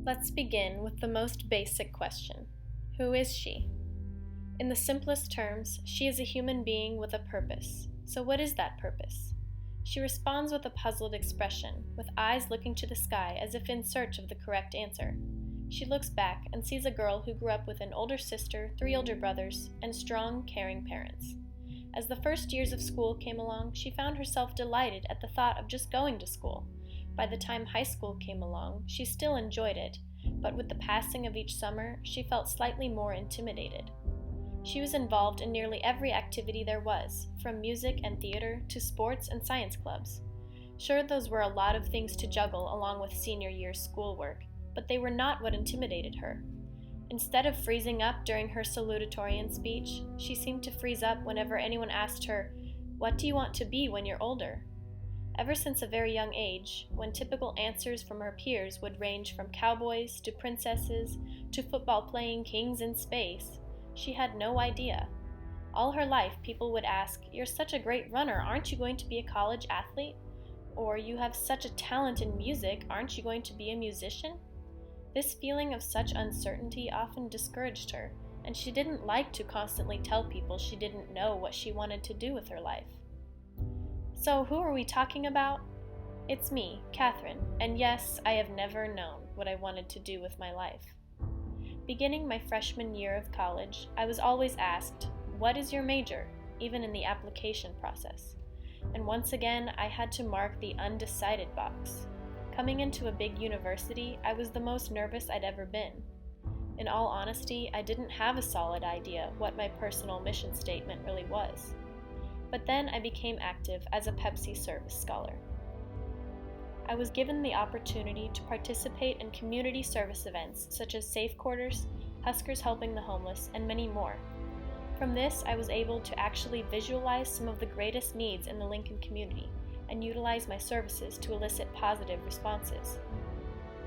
Let's begin with the most basic question. Who is she? In the simplest terms, she is a human being with a purpose. So what is that purpose? She responds with a puzzled expression, with eyes looking to the sky as if in search of the correct answer. She looks back and sees a girl who grew up with an older sister, 3 older brothers, and strong, caring parents. As the first years of school came along, she found herself delighted at the thought of just going to school. By the time high school came along, she still enjoyed it, but with the passing of each summer, she felt slightly more intimidated. She was involved in nearly every activity there was, from music and theater to sports and science clubs. Sure, those were a lot of things to juggle along with senior year schoolwork, but they were not what intimidated her. Instead of freezing up during her salutatorian speech, she seemed to freeze up whenever anyone asked her, "What do you want to be when you're older?" Ever since a very young age, when typical answers from her peers would range from cowboys to princesses to football-playing kings in space, she had no idea. All her life, people would ask, "You're such a great runner, aren't you going to be a college athlete?" Or, "You have such a talent in music, aren't you going to be a musician?" This feeling of such uncertainty often discouraged her, and she didn't like to constantly tell people she didn't know what she wanted to do with her life. So who are we talking about? It's me, Catherine, and yes, I have never known what I wanted to do with my life. Beginning my freshman year of college, I was always asked, "What is your major?" even in the application process. And once again, I had to mark the undecided box. Coming into a big university, I was the most nervous I'd ever been. In all honesty, I didn't have a solid idea what my personal mission statement really was. But then I became active as a Pepsi service scholar. I was given the opportunity to participate in community service events such as Safe Quarters, Huskers Helping the Homeless, and many more. From this, I was able to actually visualize some of the greatest needs in the Lincoln community and utilize my services to elicit positive responses.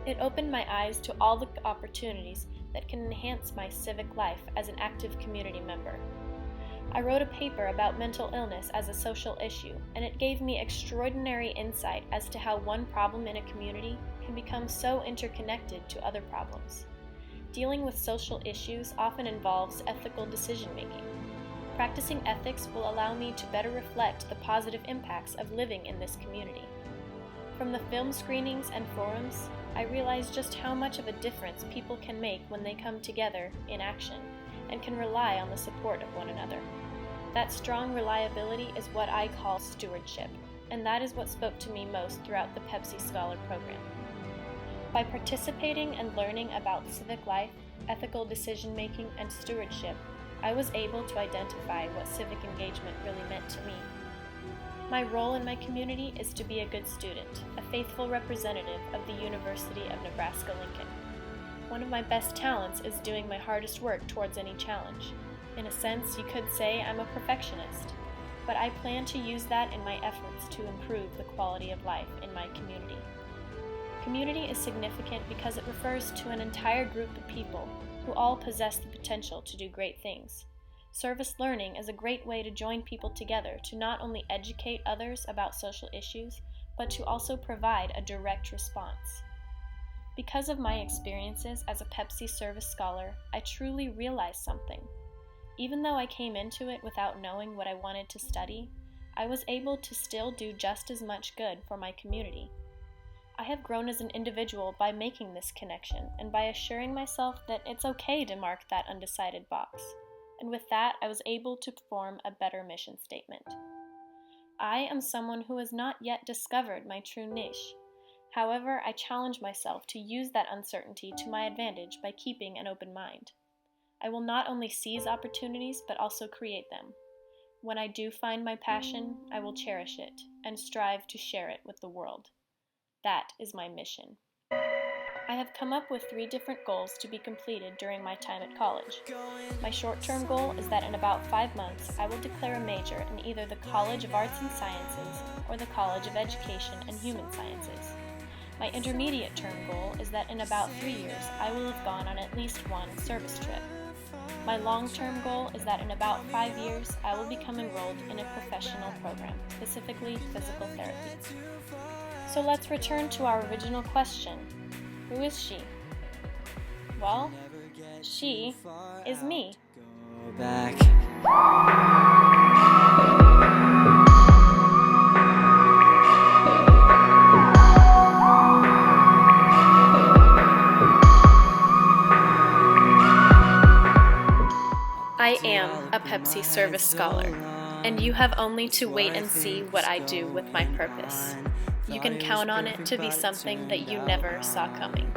It opened my eyes to all the opportunities that can enhance my civic life as an active community member. I wrote a paper about mental illness as a social issue, and it gave me extraordinary insight as to how one problem in a community can become so interconnected to other problems. Dealing with social issues often involves ethical decision-making. Practicing ethics will allow me to better reflect the positive impacts of living in this community. From the film screenings and forums, I realized just how much of a difference people can make when they come together in action and can rely on the support of one another. That strong reliability is what I call stewardship, and that is what spoke to me most throughout the Pepsi Scholar program. By participating and learning about civic life, ethical decision-making, and stewardship, I was able to identify what civic engagement really meant to me. My role in my community is to be a good student, a faithful representative of the University of Nebraska-Lincoln. One of my best talents is doing my hardest work towards any challenge. In a sense, you could say I'm a perfectionist, but I plan to use that in my efforts to improve the quality of life in my community. Community is significant because it refers to an entire group of people who all possess the potential to do great things. Service learning is a great way to join people together to not only educate others about social issues, but to also provide a direct response. Because of my experiences as a Pepsi service scholar, I truly realized something. Even though I came into it without knowing what I wanted to study, I was able to still do just as much good for my community. I have grown as an individual by making this connection and by assuring myself that it's okay to mark that undecided box. And with that, I was able to form a better mission statement. I am someone who has not yet discovered my true niche. However, I challenge myself to use that uncertainty to my advantage by keeping an open mind. I will not only seize opportunities, but also create them. When I do find my passion, I will cherish it and strive to share it with the world. That is my mission. I have come up with 3 different goals to be completed during my time at college. My short-term goal is that in about 5 months, I will declare a major in either the College of Arts and Sciences or the College of Education and Human Sciences. My intermediate-term goal is that in about 3 years, I will have gone on at least one service trip. My long-term goal is that in about 5 years, I will become enrolled in a professional program, specifically physical therapy. So let's return to our original question. Who is she? Well, she is me. Back. I am a Pepsi Service Scholar, and you have only to wait and see what I do with my purpose. You can count on it to be something that you never saw coming.